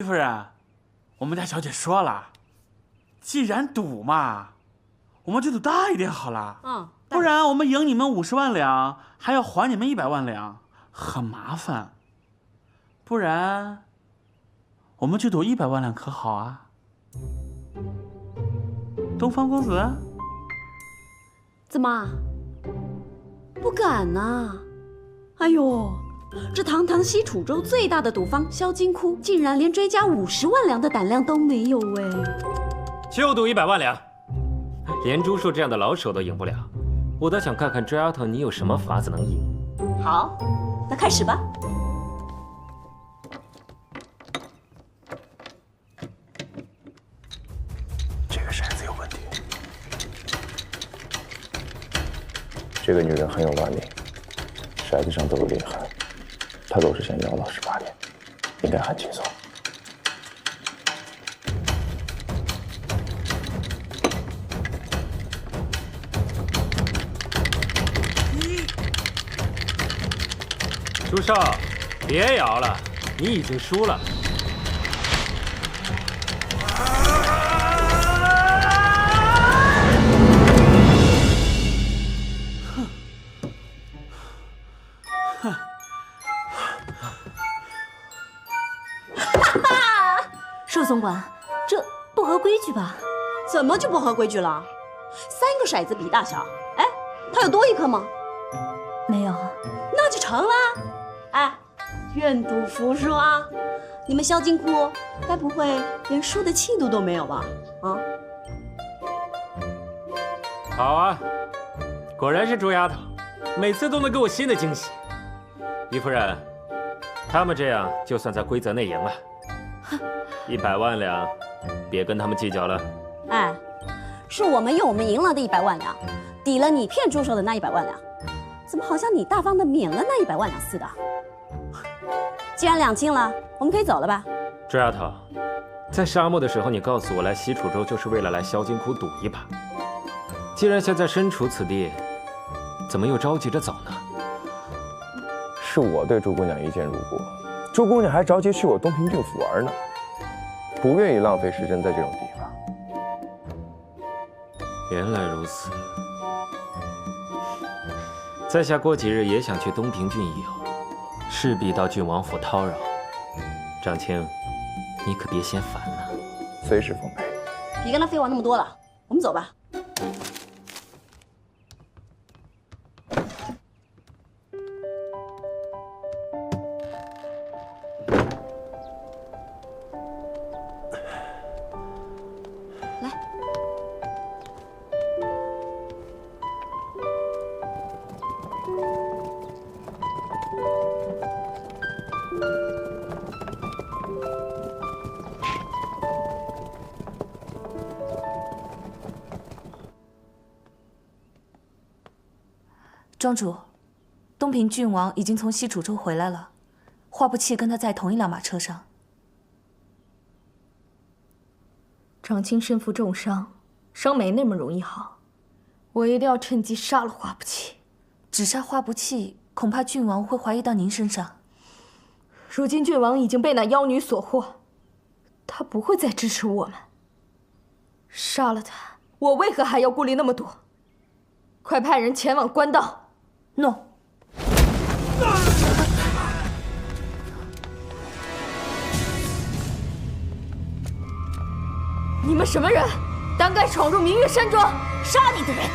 戚夫人，我们家小姐说了，既然赌嘛，我们就赌大一点好了。不然我们赢你们50万两，还要还你们100万两，很麻烦。不然，我们就赌100万两，可好啊？东方公子，怎么不敢呐？哎呦！ 这堂堂西楚州最大的赌坊萧金窟，竟然连追加50万两的胆量都没有哎！就赌100万两，连朱树这样的老手都赢不了，我倒想看看 Giotto 你有什么法子能赢。好，那开始吧。这个骰子有问题，这个女人很有腕力，骰子上都有裂痕。 他都是先摇到18点，应该很轻松。朱少，别摇了，你已经输了。寿总管，这不合规矩吧？怎么就不合规矩了？3个骰子比大小，哎，他有多一颗吗？没有，那就成了。哎，愿赌服输啊！你们萧金窟该不会连输的气度都没有吧？啊？好啊，果然是朱丫头，每次都能给我新的惊喜。于夫人，他们这样就算在规则内赢了。 100万两，别跟他们计较了。哎，是我们用我们赢了的100万两，抵了你骗朱手的那100万两，怎么好像你大方的免了那100万两似的？既然两清了，我们可以走了吧？朱丫头，在沙漠的时候，你告诉我来西楚州就是为了来萧金窟赌一把。既然现在身处此地，怎么又着急着走呢？是我对朱姑娘一见如故，朱姑娘还着急去我东平郡府玩呢。 不愿意浪费时间在这种地方。原来如此，在下过几日也想去东平郡一游，势必到郡王府叨扰。长青，你可别嫌烦呐。随时奉陪。别跟他废话那么多了，我们走吧。庄主，东平郡王已经从西楚州回来了，花不弃跟他在同一辆马车上。长青身负重伤，伤没那么容易好，我一定要趁机杀了花不弃。只杀花不弃，恐怕郡王会怀疑到您身上。如今郡王已经被那妖女所获，他不会再支持我们。杀了他，我为何还要顾虑那么多？快派人前往官道。诺。你们什么人，胆敢闯入明月山庄，杀你的人！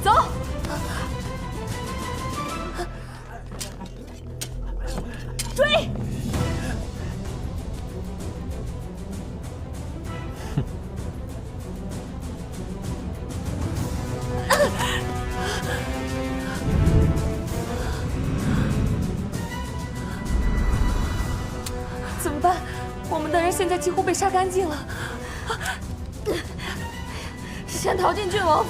走。追！怎么办？我们的人现在几乎被杀干净了。先逃进郡王府，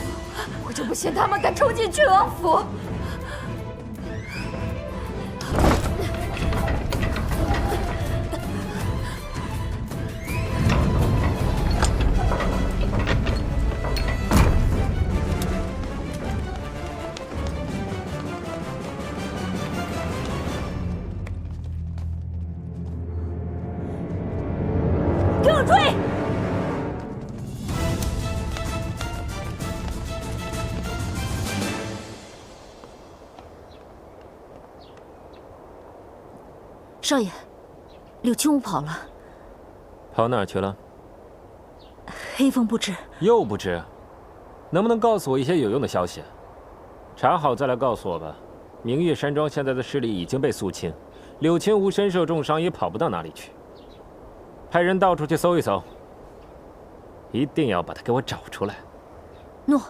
我就不信他们敢冲进郡王府。少爷，柳青武跑了，跑哪儿去了？黑风不知。又不知，能不能告诉我一些有用的消息？查好再来告诉我吧。明月山庄现在的势力已经被肃清，柳青武身受重伤，也跑不到哪里去。派人到处去搜一搜，一定要把他给我找出来。诺。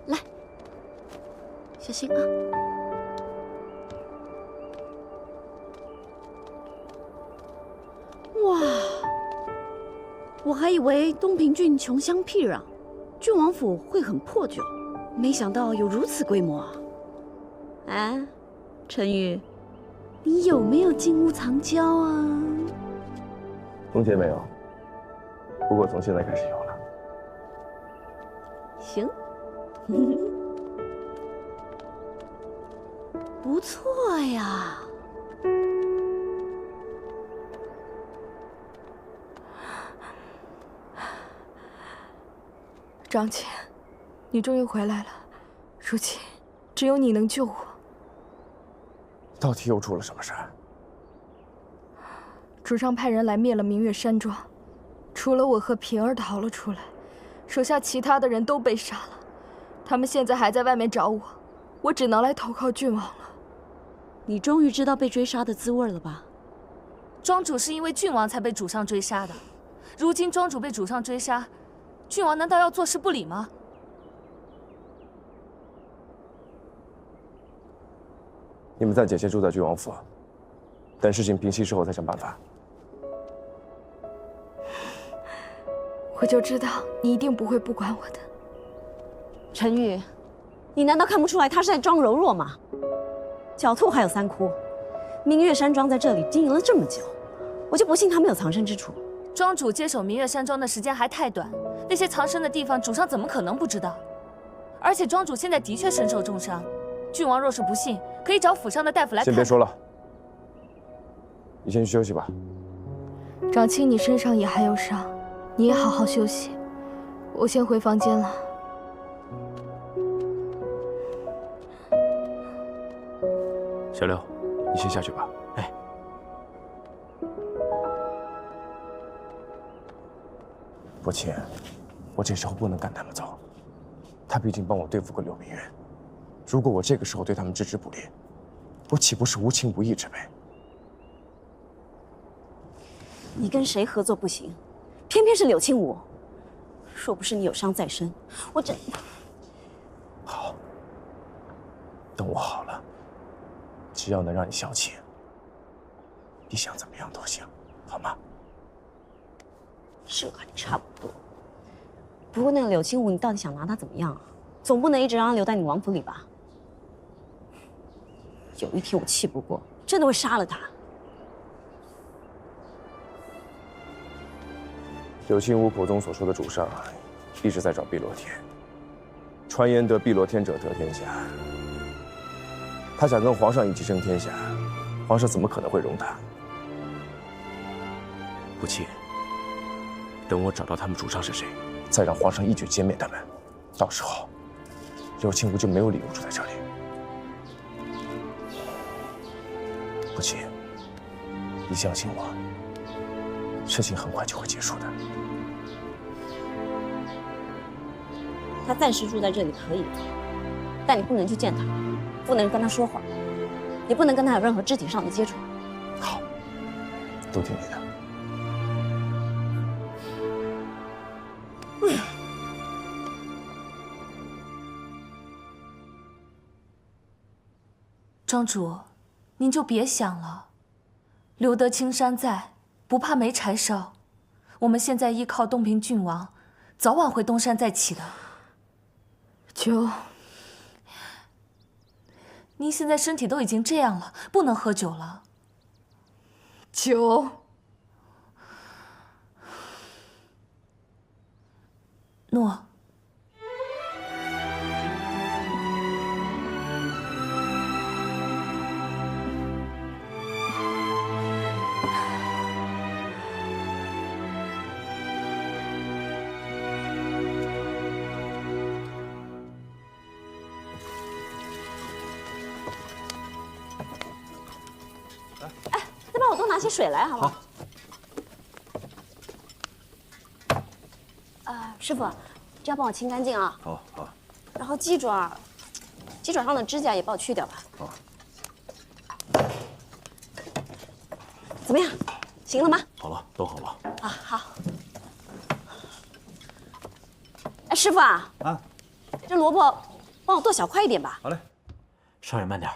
来，小心啊！哇，我还以为东平郡穷乡僻壤，郡王府会很破旧，没想到有如此规模啊！哎，陈宇，你有没有金屋藏娇啊？从前没有，不过从现在开始有了。行，不错呀。张姐，你终于回来了，如今只有你能救我。到底又出了什么事？主上派人来灭了明月山庄，除了我和平儿逃了出来，手下其他的人都被杀了。他们现在还在外面找我，我只能来投靠郡王了。你终于知道被追杀的滋味了吧？庄主是因为郡王才被主上追杀的，如今庄主被主上追杀，郡王难道要坐视不理吗？你们暂且先住在郡王府，等事情平息之后再想办法。我就知道你一定不会不管我的。陈宇，你难道看不出来他是在装柔弱吗？狡兔还有三窟，明月山庄在这里经营了这么久，我就不信他没有藏身之处。庄主接手明月山庄的时间还太短，那些藏身的地方，主上怎么可能不知道？而且庄主现在的确身受重伤，郡王若是不信，可以找府上的大夫来看。先别说了，你先去休息吧。长青，你身上也还有伤，你也好好休息。我先回房间了。小六，你先下去吧。哎，伯清，我这时候不能赶他们走，他毕竟帮我对付过柳明月。如果我这个时候对他们置之不理，我岂不是无情无义之辈？你跟谁合作不行，偏偏是柳青武。若不是你有伤在身，我真……好，等我好了，只要能让你消气，你想怎么样都行，好吗？这还差不多。不过那个柳青武，你到底想拿他怎么样啊？总不能一直让他留在你王府里吧？有一天我气不过，真的会杀了他。柳青武口中所说的主上，一直在找碧螺天。传言得碧螺天者得天下，他想跟皇上一起争天下，皇上怎么可能会容他？不亲，等我找到他们主上是谁，再让皇上一举歼灭他们，到时候柳青武就没有理由住在这里。不亲，你相信我，事情很快就会结束的。他暂时住在这里可以，但你不能去见他，不能跟他说话，也不能跟他有任何肢体上的接触。好，都听你的。庄主，您就别想了，留得青山在，不怕没柴烧。我们现在依靠东平郡王，早晚会东山再起的。酒，您现在身体都已经这样了，不能喝酒了。酒，诺。拿起水来，好吗？师傅，这要帮我清干净啊。好。然后鸡爪上的指甲也帮我去掉吧。好。怎么样？行了吗？好了，都好了。啊，好。哎，师傅啊，这萝卜帮我剁小块一点吧。好嘞。少爷慢点。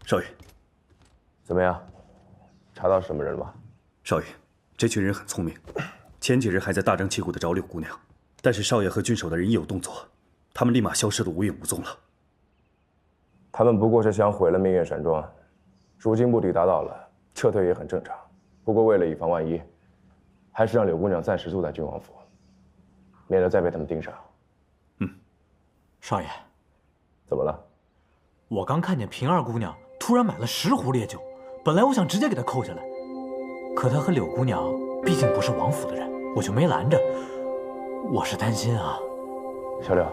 少爷，怎么样？查到什么人了吗？少爷，这群人很聪明，前几日还在大张旗鼓地找柳姑娘，但是少爷和郡守的人一有动作，他们立马消失得无影无踪了。他们不过是想毁了明月山庄，如今目的达到了，撤退也很正常。不过为了以防万一，还是让柳姑娘暂时住在郡王府，免得再被他们盯上。少爷，怎么了？我刚看见平二姑娘突然买了10壶烈酒，本来我想直接给她扣下来，可她和柳姑娘毕竟不是王府的人，我就没拦着。我是担心啊。小柳，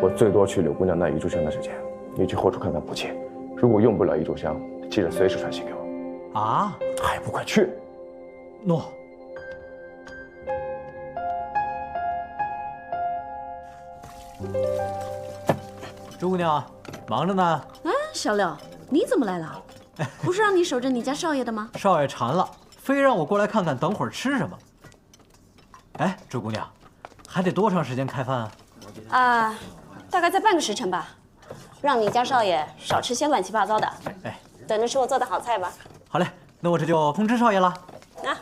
我最多去柳姑娘那一炷香的时间，你去后厨看看补气。如果用不了一炷香，记得随时传信给我。啊？还不快去！诺。周姑娘，忙着呢。哎，小柳，你怎么来了？不是让你守着你家少爷的吗？少爷馋了，非让我过来看看，等会儿吃什么。哎，周姑娘，还得多长时间开饭啊？大概在半个时辰吧。让你家少爷少吃些乱七八糟的。哎，等着吃我做的好菜吧。好嘞，那我这就通知少爷了。啊。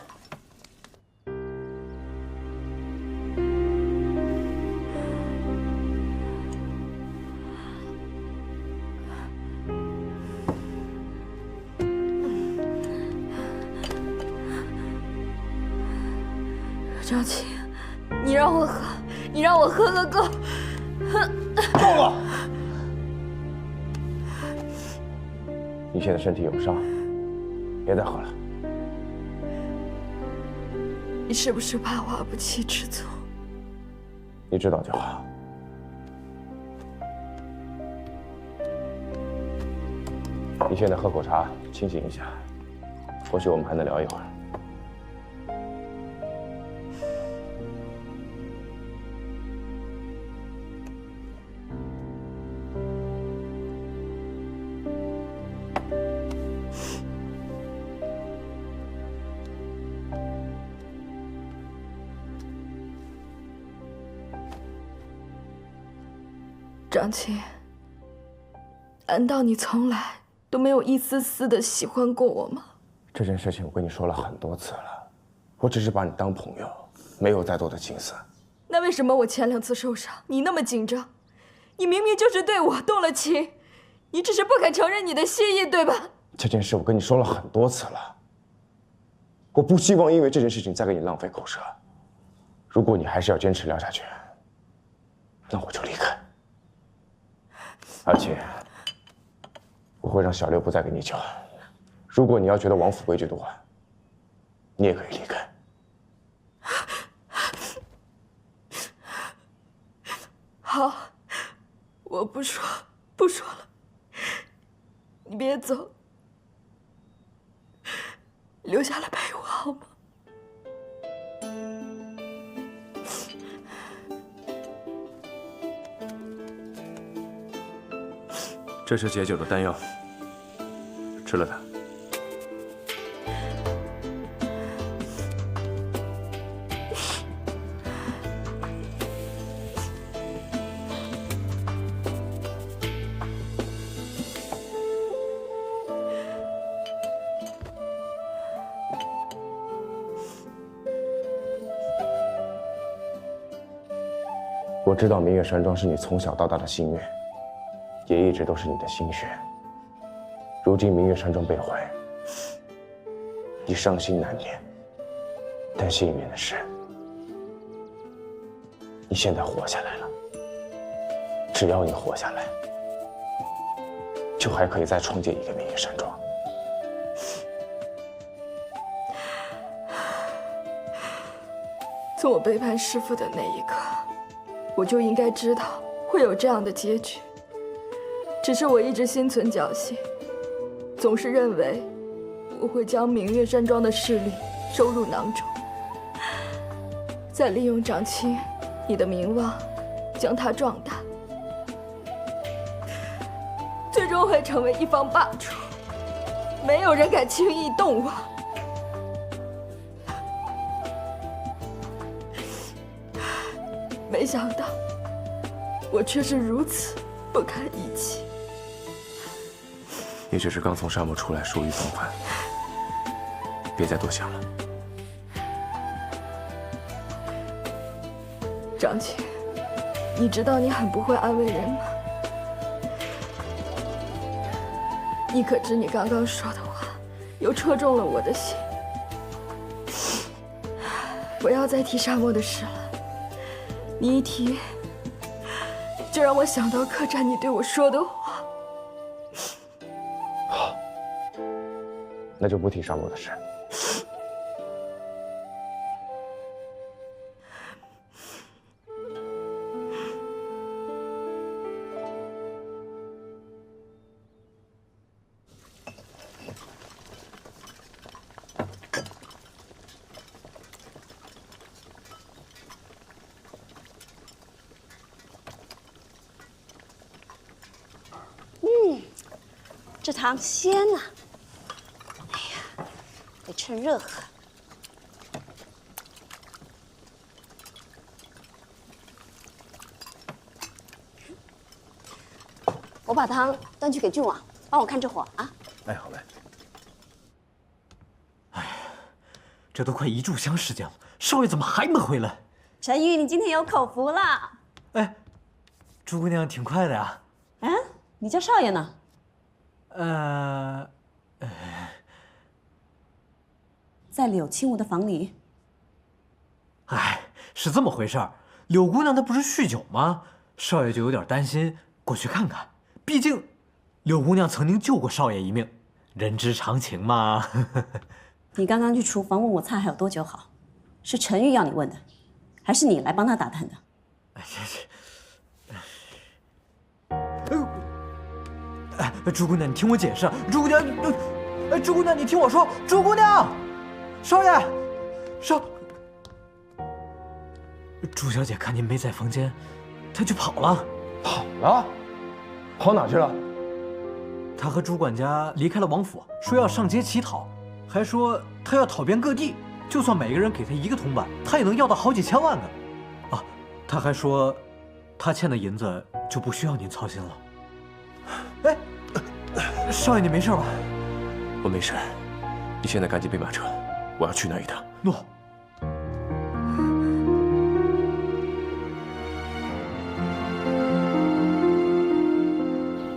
张琪，你让我喝个够。够了！你现在身体有伤，别再喝了。你是不是怕我不起吃醋？你知道就好。你现在喝口茶，清醒一下，或许我们还能聊一会儿。张琪，难道你从来都没有一丝丝的喜欢过我吗？这件事情我跟你说了很多次了，我只是把你当朋友，没有再多的心思。那为什么我前2次受伤，你那么紧张？你明明就是对我动了情，你只是不肯承认你的心意，对吧？这件事我跟你说了很多次了，我不希望因为这件事情再给你浪费口舌。如果你还是要坚持聊下去，那我就离开。而且，我会让小六不再给你救。如果你要觉得王府规矩多，你也可以离开。好，我不说了。你别走，留下来陪我好吗？这是解酒的丹药，吃了它。我知道明月山庄是你从小到大的心愿。也一直都是你的心血。如今明月山庄被毁，你伤心难免。但幸运的是，你现在活下来了。只要你活下来，就还可以再创建一个明月山庄。从我背叛师父的那一刻，我就应该知道会有这样的结局。只是我一直心存侥幸，总是认为我会将明月山庄的势力收入囊中，再利用长青你的名望，将它壮大，最终会成为一方霸主，没有人敢轻易动我。没想到，我却是如此不堪一击。你只是刚从沙漠出来，疏于防范，别再多想了。长青，你知道你很不会安慰人吗？你可知你刚刚说的话，又戳中了我的心。不要再提沙漠的事了，你一提，就让我想到客栈你对我说的话。好，那就不提沙漠的事。这汤鲜呐！哎呀，得趁热喝。我把汤端去给郡王，帮我看着火啊！哎，好嘞。哎呀，这都快1炷香时间了，少爷怎么还没回来？陈玉，你今天有口福了。哎，朱姑娘挺快的呀。嗯，你叫少爷呢？在柳青梧的房里。哎，是这么回事儿。柳姑娘她不是酗酒吗？少爷就有点担心，过去看看。毕竟，柳姑娘曾经救过少爷一命，人之常情嘛。你刚刚去厨房问我菜还有多久好，是陈玉要你问的，还是你来帮他打探的？哎，朱姑娘，你听我解释。朱姑娘，朱姑娘，你听我说。朱姑娘，少爷，朱小姐看您没在房间，她就跑了。跑了？跑哪去了？她和朱管家离开了王府，说要上街乞讨，还说她要讨遍各地，就算每个人给她1个铜板，她也能要到好几千万呢。啊，她还说，她欠的银子就不需要您操心了。哎，少爷，你没事吧？我没事，你现在赶紧备马车，我要去那一趟。诺。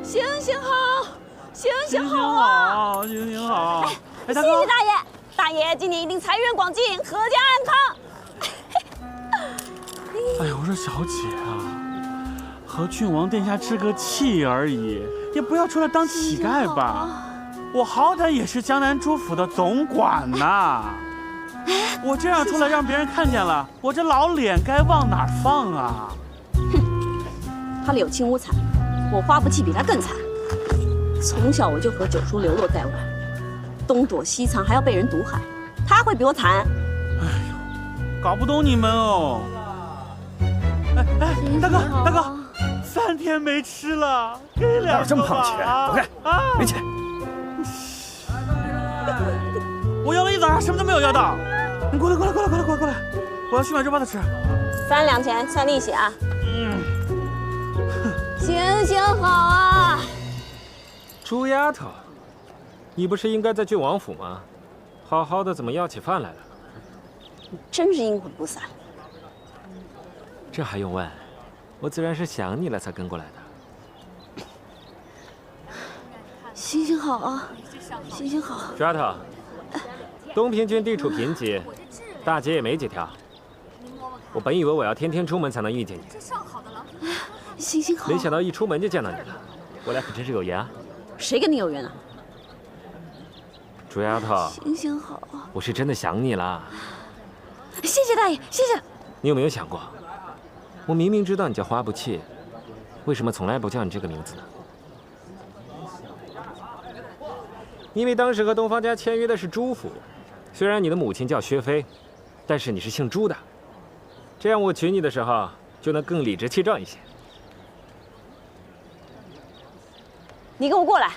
行行好，行行好啊！行行好。哎，谢谢大爷，大爷今年一定财源广进，阖家安康。哎呦，我说小姐啊，和郡王殿下置个气而已，也不要出来当乞丐吧。我好歹也是江南诸府的总管呐，我这样出来让别人看见了，我这老脸该往哪儿放啊？哼，他柳青梧惨，我花不起比他更惨。从小我就和九叔流落在外，东躲西藏，还要被人毒害，他会比我惨？哎呦，搞不懂你们哦。哎，大哥，3天没吃了，给2个吧。哪有这么胖的钱？走开！没钱。我要了一早上，什么都没有要到。你过来，我要去买肉包子吃。3两钱算利息啊。行行好啊。朱丫头，你不是应该在郡王府吗？好好的，怎么要起饭来了？真是阴魂不散。这还用问？我自然是想你了才跟过来的。行行好啊，行行好。朱丫头，东平郡地处贫瘠，大街也没几条。我本以为我要天天出门才能遇见你，行行好。没想到一出门就见到你了，我俩可真是有缘啊！谁跟你有缘啊？朱丫头，行行好。我是真的想你了。谢谢大爷，谢谢。你有没有想过，我明明知道你叫花不弃，为什么从来不叫你这个名字呢？因为当时和东方家签约的是朱府，虽然你的母亲叫薛飞，但是你是姓朱的，这样我娶你的时候就能更理直气壮一些。你跟我过来。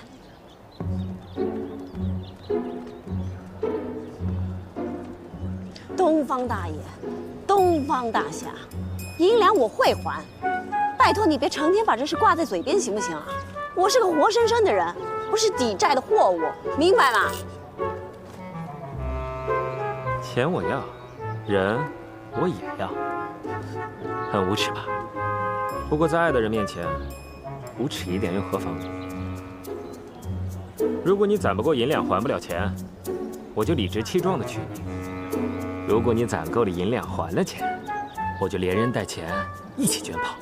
东方大爷，东方大侠，银两我会还，拜托你别成天把这事挂在嘴边，行不行啊？我是个活生生的人，不是抵债的货物，明白吗？钱我要，人我也要，很无耻吧？不过在爱的人面前，无耻一点又何妨？如果你攒不够银两还不了钱，我就理直气壮的娶你；如果你攒够了银两还了钱，我就连人带钱一起卷跑。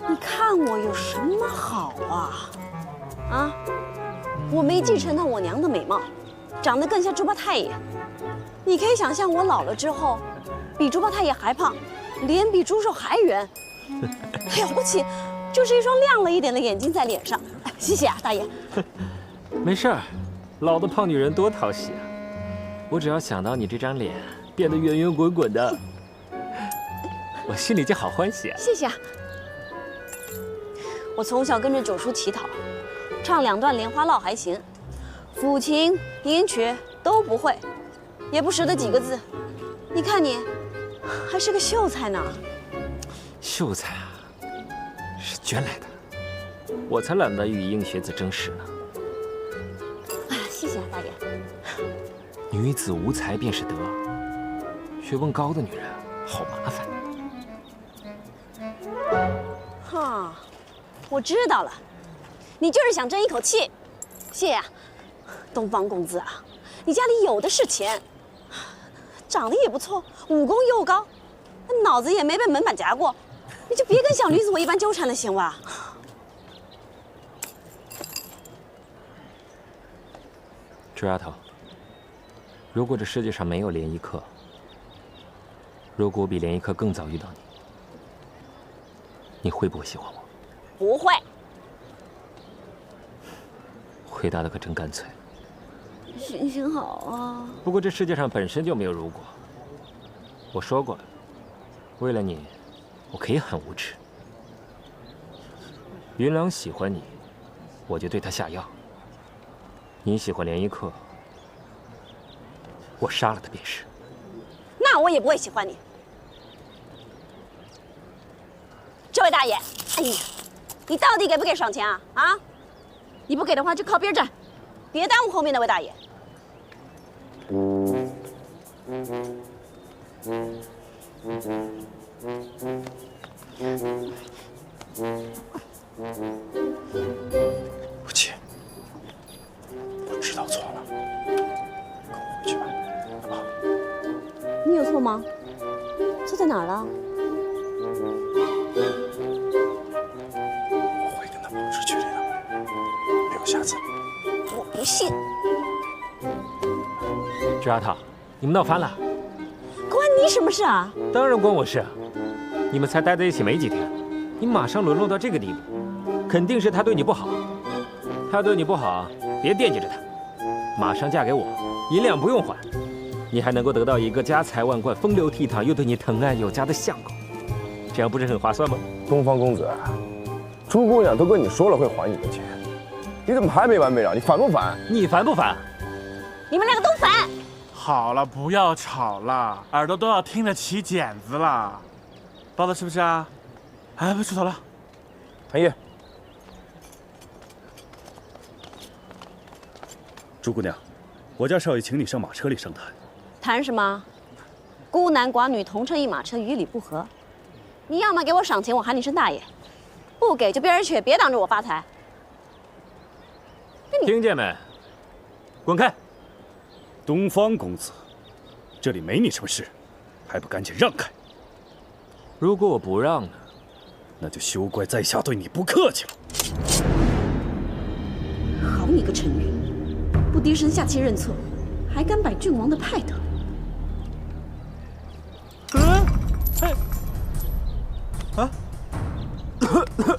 你看我有什么好啊？啊，我没继承到我娘的美貌，长得更像猪八太爷。你可以想象我老了之后，比猪八太爷还胖，脸比猪肉还圆，了不起，就是一双亮了一点的眼睛在脸上。谢谢啊，大爷。没事儿，老的胖女人多讨喜啊！我只要想到你这张脸变得圆圆滚滚的，我心里就好欢喜啊！谢谢啊。我从小跟着九叔乞讨，唱2段莲花落还行，抚琴、吟曲都不会，也不识得几个字。你看你，还是个秀才呢。秀才啊，是捐来的，我才懒得与应学子争势呢。谢谢啊，大爷。女子无才便是德，学问高的女人好麻烦。哈，我知道了，你就是想争一口气。谢啊，东方公子啊，你家里有的是钱，长得也不错，武功又高，脑子也没被门板夹过，你就别跟小女子我一般纠缠了，行吧？朱丫头，如果这世界上没有联谊课，如果我比联谊课更早遇到你，你会不会喜欢我？不会。回答的可真干脆。行行好啊。不过这世界上本身就没有如果。我说过了，为了你，我可以很无耻。云朗喜欢你，我就对他下药。你喜欢联谊课，我杀了他便是。那我也不会喜欢你。这位大爷，哎呀，你到底给不给赏钱啊？啊，你不给的话就靠边站，别耽误后面那位大爷。不起，我知道错了，跟我回去吧，好不好？你有错吗？错在哪儿了？我会跟他保持距离的，没有下次。我不信。朱丫头，你们闹翻了？关你什么事啊？当然关我事啊！你们才待在一起没几天，你马上沦落到这个地步，肯定是他对你不好。他对你不好，别惦记着他，马上嫁给我，银两不用还，你还能够得到一个家财万贯、风流倜傥又对你疼爱有加的相公，这样不是很划算吗？东方公子，朱姑娘都跟你说了会还你的钱，你怎么还没完没了？你烦不烦？你烦不烦？你们两个都烦。好了，不要吵了，耳朵都要听得起茧子了。包子吃不吃啊？哎，别出头了。谭毅，朱姑娘，我家少爷请你上马车里商谈。谈什么？孤男寡女同乘一马车，于理不合。你要么给我赏钱，我喊你声大爷；不给就边儿去，别挡着我发财。听见没？滚开！东方公子，这里没你什么事，还不赶紧让开？如果我不让呢？那就休怪在下对你不客气了。好你个陈云，不低声下气认错，还敢摆郡王的派头！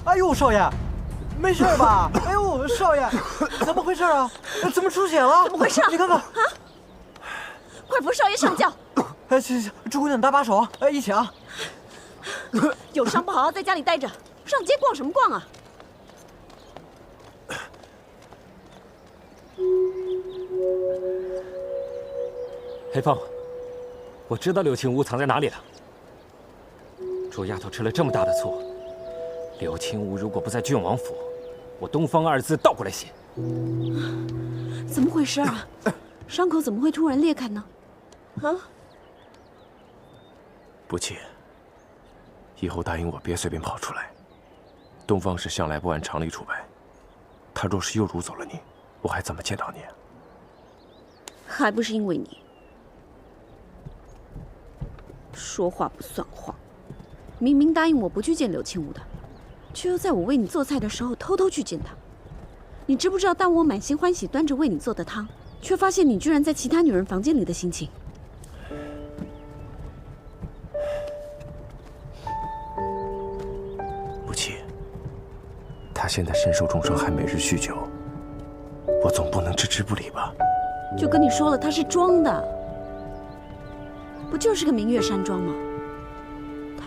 哎呦，少爷，没事吧？哎呦，少爷，怎么回事啊？怎么出血了？怎么回事？你看看。快扶少爷上轿。行，朱姑娘搭把手，一起啊。有伤不好好在家里待着，上街逛什么逛啊？黑凤，我知道柳青梧藏在哪里了。朱丫头吃了这么大的醋，柳青梧如果不在郡王府，我东方二字倒过来写。怎么回事啊？伤口怎么会突然裂开呢？啊？不气。以后答应我，别随便跑出来。东方氏向来不按常理出牌，他若是又掳走了你，我还怎么见到你？还不是因为你说话不算话，明明答应我不去见柳青梧的，却又在我为你做菜的时候偷偷去见他。你知不知道，当我满心欢喜端着为你做的汤，却发现你居然在其他女人房间里的心情？不气，他现在身受重伤，还每日酗酒，我总不能置之不理吧？就跟你说了，他是装的，不就是个明月山庄吗？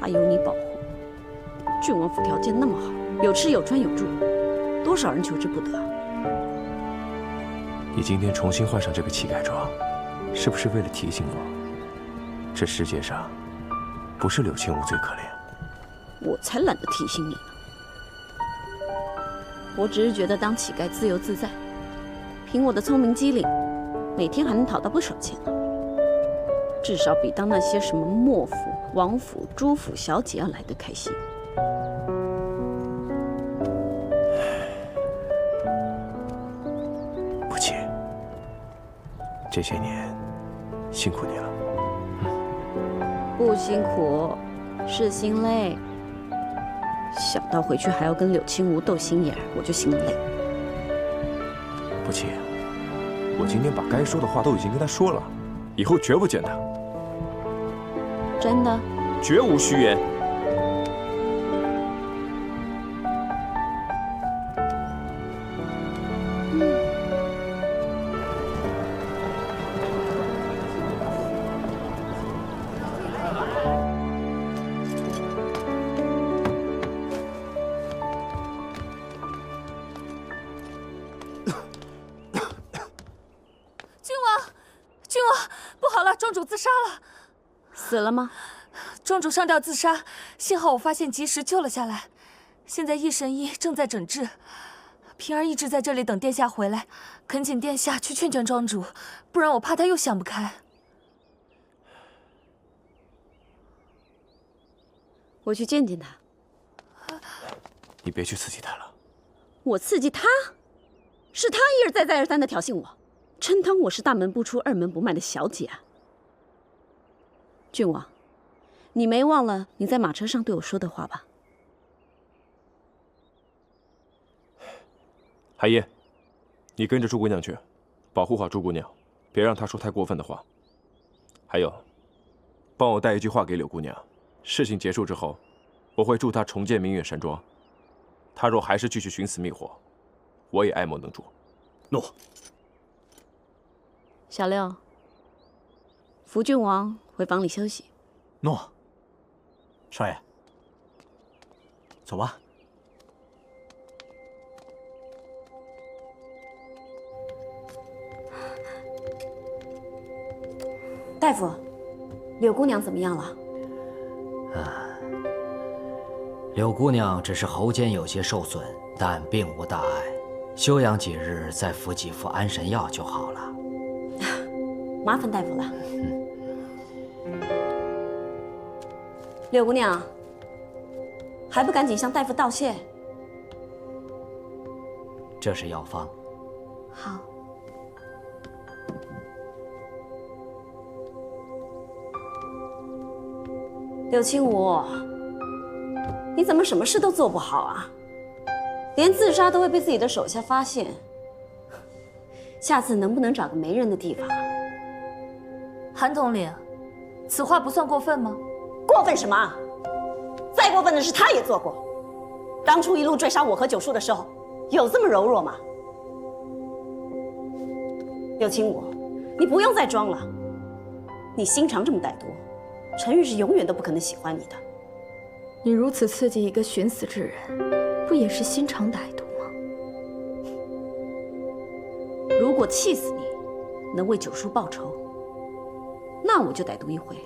他有你保护，郡王府条件那么好，有吃有穿有住，多少人求之不得啊！你今天重新换上这个乞丐装，是不是为了提醒我，这世界上不是柳青梧最可怜？我才懒得提醒你呢。我只是觉得当乞丐自由自在，凭我的聪明机灵，每天还能讨到不少钱呢。至少比当那些什么莫府、王府、朱府小姐要来得开心。不气，这些年辛苦你了。不辛苦，是心累。想到回去还要跟柳青梧斗心眼，我就心累。不气，我今天把该说的话都已经跟他说了，以后绝不见他。真的？绝无虚言。庄主自杀了，死了吗？庄主上吊自杀，幸好我发现及时救了下来。现在一神医正在诊治，平儿一直在这里等殿下回来，恳请殿下去劝劝庄主，不然我怕他又想不开。我去见见他。你别去刺激他了。我刺激他？是他一而再再而三的挑衅我，真当我是大门不出二门不迈的小姐啊！郡王，你没忘了你在马车上对我说的话吧？海燕，你跟着朱姑娘去，保护好朱姑娘，别让她说太过分的话。还有，帮我带一句话给柳姑娘，事情结束之后，我会助她重建明月山庄。她若还是继续寻死觅活，我也爱莫能助。诺。小六，扶郡王回房里休息。诺。少爷，走吧。大夫，柳姑娘怎么样了？柳姑娘只是喉间有些受损，但并无大碍，休养几日，再服几副安神药就好了。麻烦大夫了。柳姑娘，还不赶紧向大夫道谢？这是药方。好。柳青梧，你怎么什么事都做不好啊？连自杀都会被自己的手下发现。下次能不能找个没人的地方？韩统领，此话不算过分吗？过分什么？再过分的是他也做过。当初一路追杀我和九叔的时候，有这么柔弱吗？柳青武，你不用再装了。你心肠这么歹毒，陈玉是永远都不可能喜欢你的。你如此刺激一个寻死之人，不也是心肠歹毒吗？如果气死你，能为九叔报仇，那我就歹毒一回。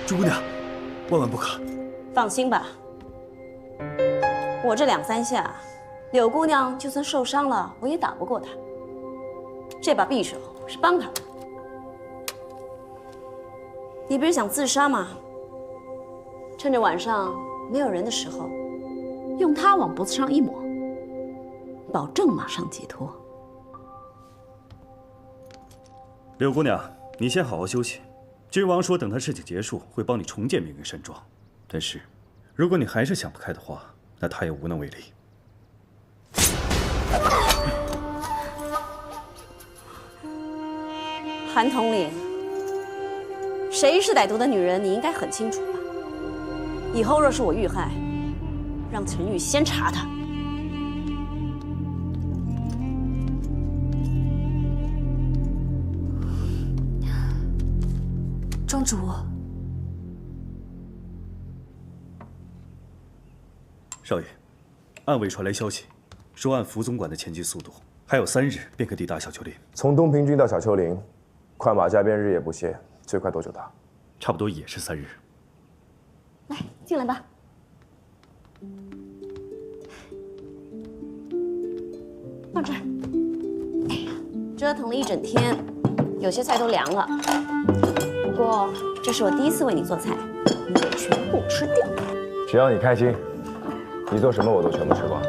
朱姑娘，万万不可！放心吧，我这2、3下，柳姑娘就算受伤了，我也打不过她。这把匕首是帮她的。你不是想自杀吗？趁着晚上没有人的时候，用它往脖子上一抹，保证马上解脱。柳姑娘，你先好好休息。君王说，等他事情结束，会帮你重建明云山庄。但是，如果你还是想不开的话，那他也无能为力。韩统领，谁是歹毒的女人，你应该很清楚吧？以后若是我遇害，让陈玉先查他。庄主，少爷，暗卫传来消息，说按副总管的前进速度，还有3日便可抵达小丘陵。从东平郡到小丘陵，快马加鞭，日夜不歇，最快多久到？差不多也是3日。来，进来吧。放这儿。哎呀，折腾了一整天，有些菜都凉了。不过这是我第一次为你做菜，你得全部吃掉。只要你开心，你做什么我都全部吃光。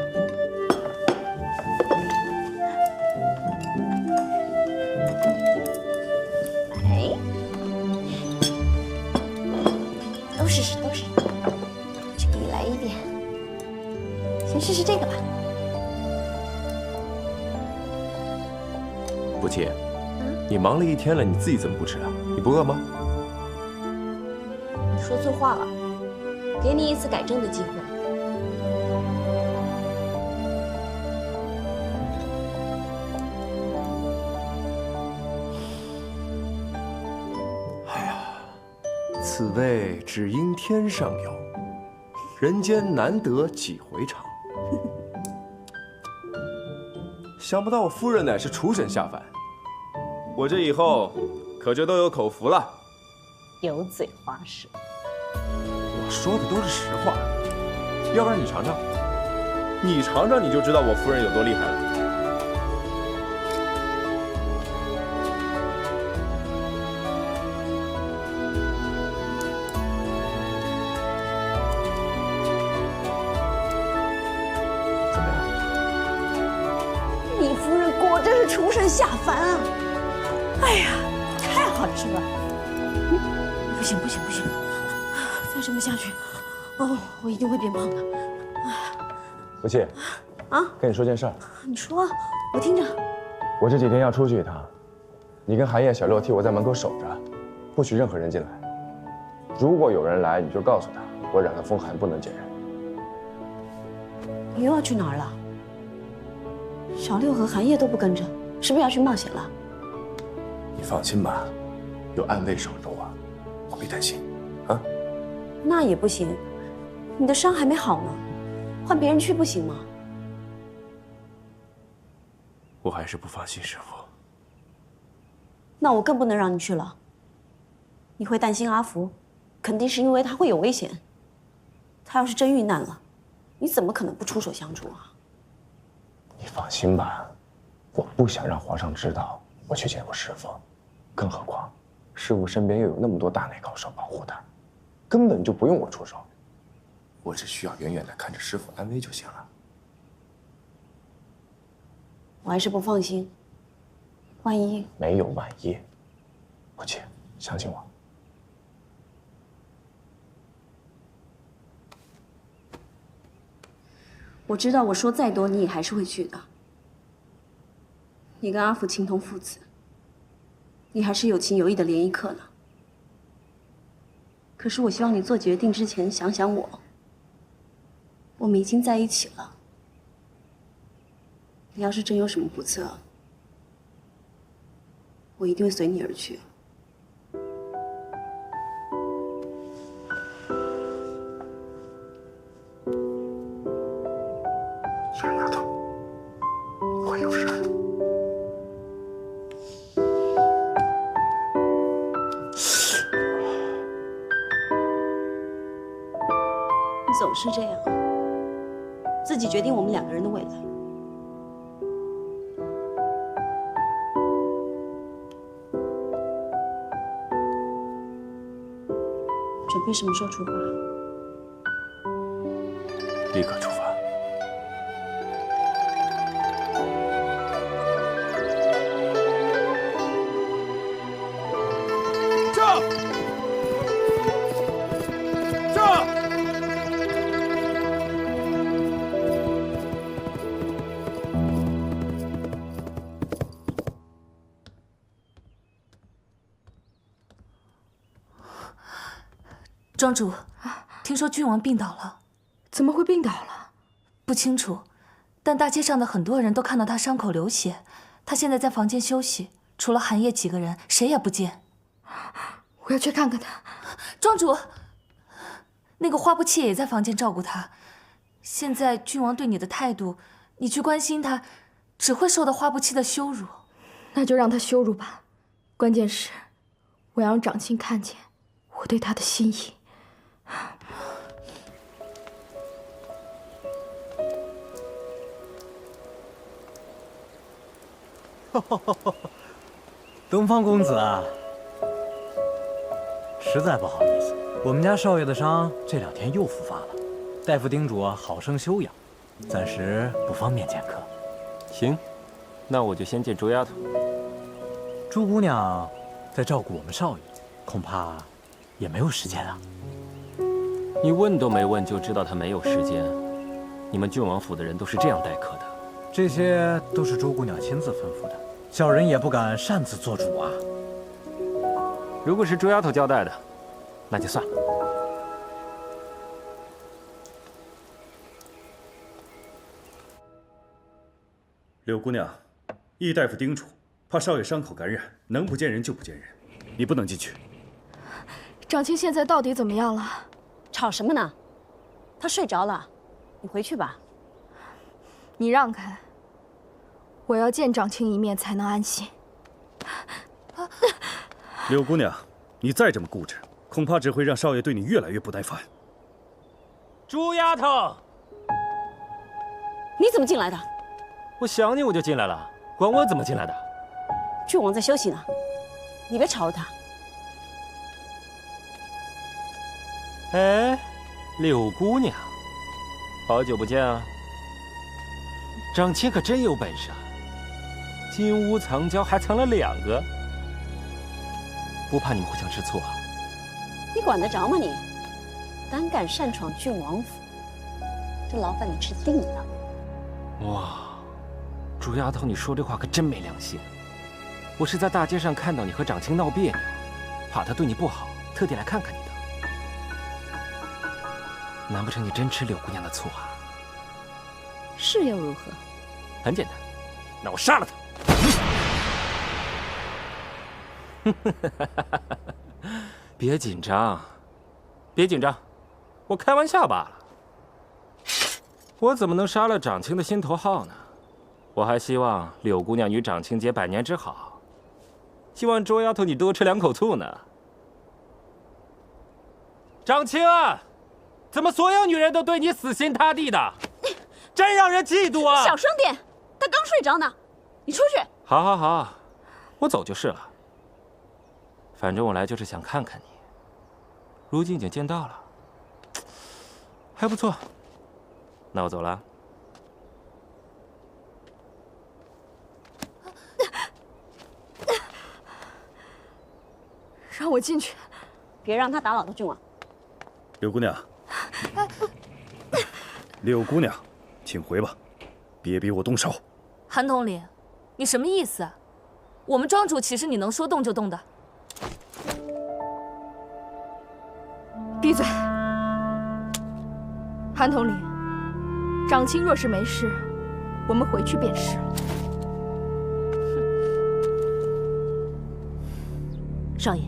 哎，都试试，都试试。这里来一点，先试试这个吧。不气，你忙了一天了，你自己怎么不吃啊？你不饿吗？你说错话了，给你一次改正的机会。哎呀，此味只应天上有，人间难得几回尝。想不到我夫人乃是厨神下凡，我这以后可就都有口福了。油嘴滑舌，我说的都是实话，要不然你尝尝，你尝尝你就知道我夫人有多厉害了。怎么样？你夫人果真是厨神下凡啊！哎呀，太好吃了！不行不行不行，再这么下去，哦，我一定会变胖的。不气，啊，跟你说件事儿。你说，我听着。我这几天要出去一趟，你跟韩烨、小六替我在门口守着，不许任何人进来。如果有人来，你就告诉他，我染了风寒，不能见人。你又要去哪儿了？小六和韩烨都不跟着，是不是要去冒险了？你放心吧，有暗卫守着我，不必担心。啊？那也不行，你的伤还没好呢，换别人去不行吗？我还是不放心师傅。那我更不能让你去了。你会担心阿福，肯定是因为他会有危险。他要是真遇难了，你怎么可能不出手相助啊？你放心吧，我不想让皇上知道我去见过师傅，更何况师傅身边又有那么多大内高手保护他，根本就不用我出手，我只需要远远的看着师傅安危就行了。我还是不放心，万一……没有万一，不气，相信我。我知道我说再多，你也还是会去的。你跟阿福情同父子，你还是有情有义的联谊客呢。可是我希望你做决定之前想想我。我们已经在一起了，你要是真有什么不测，我一定会随你而去。虽然丫头会有事。你总是这样，自己决定我们两个人的未来。准备什么时候出发？立刻出发。这！庄主，听说郡王病倒了。怎么会病倒了？不清楚，但大街上的很多人都看到他伤口流血。他现在在房间休息，除了寒夜几个人，谁也不见。我要去看看他。庄主，那个花不弃也在房间照顾他。现在郡王对你的态度，你去关心他，只会受到花不弃的羞辱。那就让他羞辱吧。关键是，我要让长青看见我对他的心意。东方公子啊，实在不好意思，我们家少爷的伤这2天又复发了，大夫叮嘱好生休养，暂时不方便见客。行，那我就先见朱丫头。朱姑娘在照顾我们少爷，恐怕也没有时间啊。你问都没问就知道她没有时间。你们郡王府的人都是这样待客的。这些都是朱姑娘亲自吩咐的，小人也不敢擅自做主啊。如果是朱丫头交代的，那就算了。柳姑娘，易大夫叮嘱，怕少爷伤口感染，能不见人就不见人，你不能进去。长青现在到底怎么样了？吵什么呢？他睡着了，你回去吧。你让开，我要见长青一面才能安心。柳姑娘，你再这么固执，恐怕只会让少爷对你越来越不耐烦。朱丫头，你怎么进来的？我想你我就进来了，管我怎么进来的。郡王在休息呢，你别吵了他。哎，柳姑娘，好久不见啊！长青可真有本事啊，金屋藏娇还藏了2个，不怕你们互相吃醋啊？你管得着吗你？胆敢擅闯郡王府，这牢饭你吃定了。哇，朱丫头，你说这话可真没良心！我是在大街上看到你和长青闹别扭，怕他对你不好，特地来看看你的。难不成你真吃柳姑娘的醋啊？是又如何？很简单，那我杀了他。别紧张，别紧张，我开玩笑罢了。我怎么能杀了长青的心头好呢？我还希望柳姑娘与长青结百年之好，希望周丫头你多吃2口醋呢。长青啊，怎么所有女人都对你死心塌地的？真让人嫉妒啊！你小声点，他刚睡着呢。你出去。好，好，好，我走就是了。反正我来就是想看看你，如今已经见到了，还不错。那我走了。让我进去，别让他打扰到郡王。柳姑娘，柳姑娘，请回吧，别逼我动手。韩统领，你什么意思啊？我们庄主岂是你能说动就动的？闭嘴！韩统领，长卿若是没事，我们回去便是了。少爷，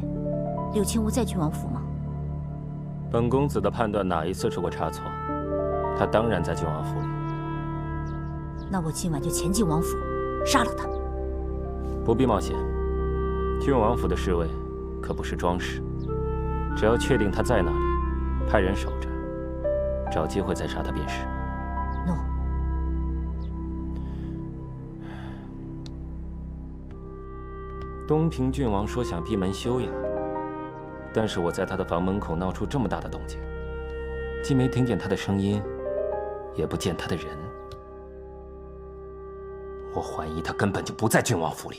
柳青无在郡王府吗？本公子的判断哪一次出过差错？他当然在郡王府里。那我今晚就前进王府，杀了他。不必冒险，郡王府的侍卫可不是装饰，只要确定他在哪里，派人守着，找机会再杀他便是。诺。东平郡王说想闭门休养，但是我在他的房门口闹出这么大的动静，既没听见他的声音，也不见他的人，我怀疑他根本就不在郡王府里。